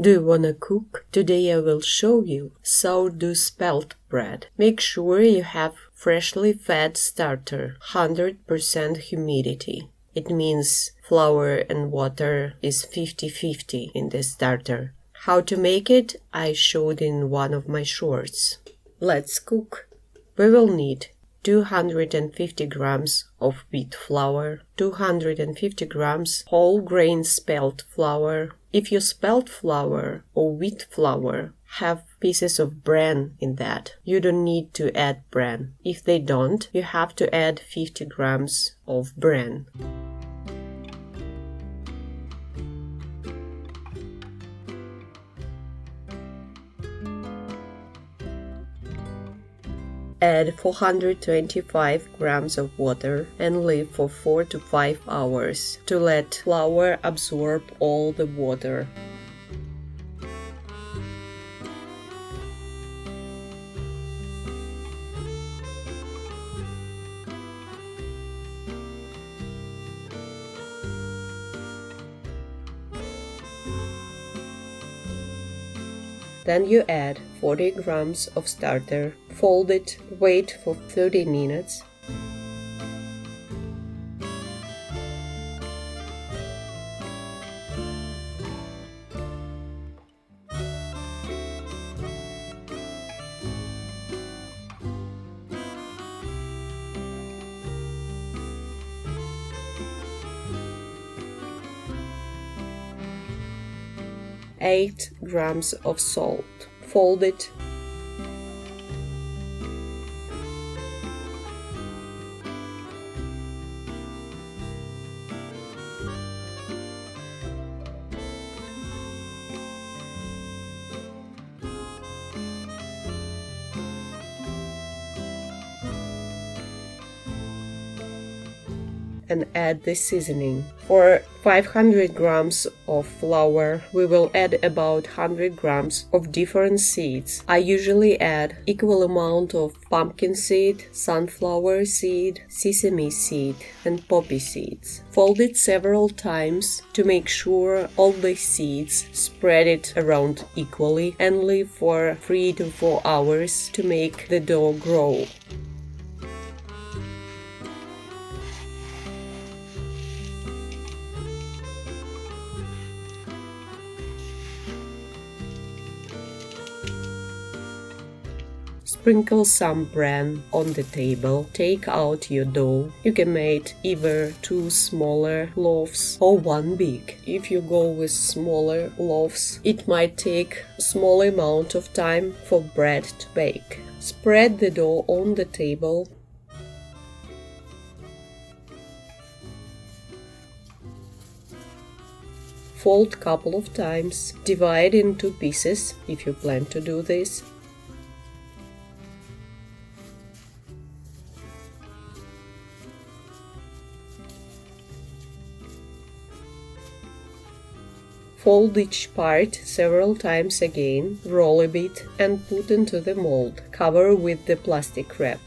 Do you wanna cook? Today I will show you sourdough spelt bread. Make sure you have freshly fed starter, 100% humidity. It means flour and water is 50-50 in the starter. How to make it, I showed in one of my shorts. Let's cook. We will need 250 grams of wheat flour, 250 grams whole grain spelt flour. If your spelt flour or wheat flour have pieces of bran in that, you don't need to add bran. If they don't, you have to add 50 grams of bran. Add 425 grams of water and leave for 4 to 5 hours to let flour absorb all the water. Then you add 40 grams of starter, fold it, wait for 30 minutes. Eight grams of salt. Fold it. And add the seasoning. For 500 grams of flour, we will add about 100 grams of different seeds. I usually add equal amount of pumpkin seed, sunflower seed, sesame seed, and poppy seeds. Fold it several times to make sure all the seeds spread it around equally and leave for 3 to 4 hours to make the dough grow. Sprinkle some bran on the table, take out your dough. You can make either 2 smaller loaves or 1 big. If you go with smaller loaves, it might take a small amount of time for bread to bake. Spread the dough on the table. Fold couple of times. Divide into pieces if you plan to do this. Fold each part several times again, roll a bit and put into the mold. Cover with the plastic wrap.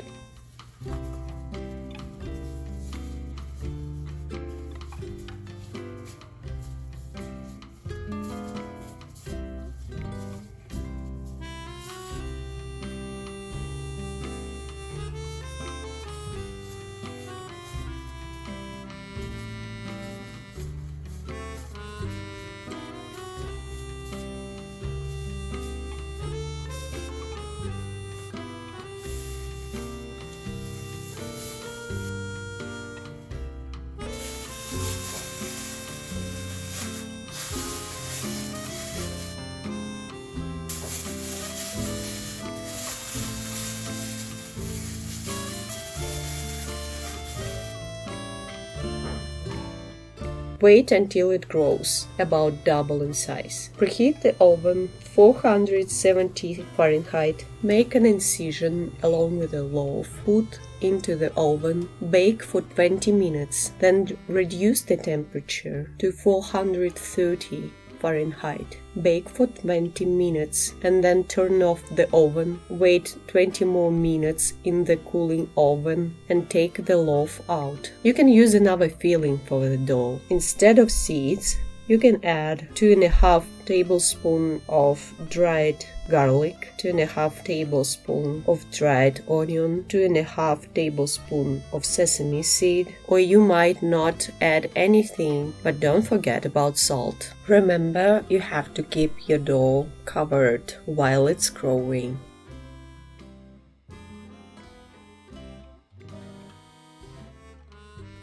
Wait until it grows, about double in size. Preheat the oven 470 Fahrenheit. Make an incision along with the loaf. Put into the oven. Bake for 20 minutes. Then reduce the temperature to 430 Fahrenheit. Bake for 20 minutes and then turn off the oven. Wait 20 more minutes in the cooling oven and take the loaf out. You can use another filling for the dough. Instead of seeds, you can add 2.5 tablespoons of dried garlic, 2½ tablespoons of dried onion, 2½ tablespoons of sesame seed, or you might not add anything, but don't forget about salt. Remember, you have to keep your dough covered while it's growing.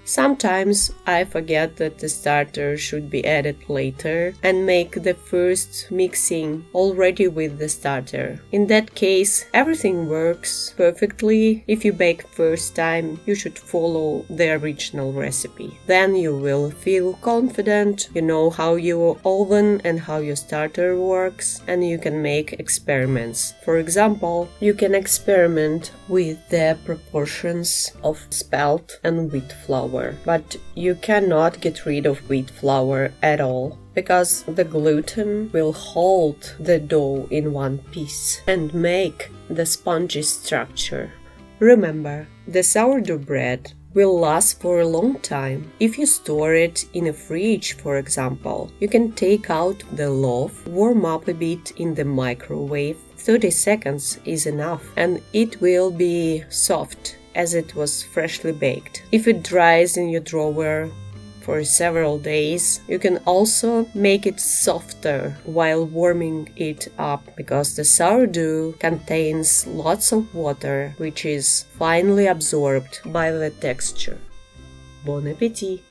Sometimes I forget that the starter should be added later and make the first mixing already with the starter. In that case, everything works perfectly. If you bake first time, you should follow the original recipe. Then you will feel confident, you know how your oven and how your starter works, and you can make experiments. For example, you can experiment with the proportions of spelt and wheat flour. But you cannot get rid of wheat flour at all, because the gluten will hold the dough in one piece and make the spongy structure. Remember, the sourdough bread will last for a long time. If you store it in a fridge, for example, you can take out the loaf, warm up a bit in the microwave. 30 seconds is enough, and it will be soft as it was freshly baked. If it dries in your drawer for several days, you can also make it softer while warming it up, because the sourdough contains lots of water, which is finely absorbed by the texture. Bon appétit!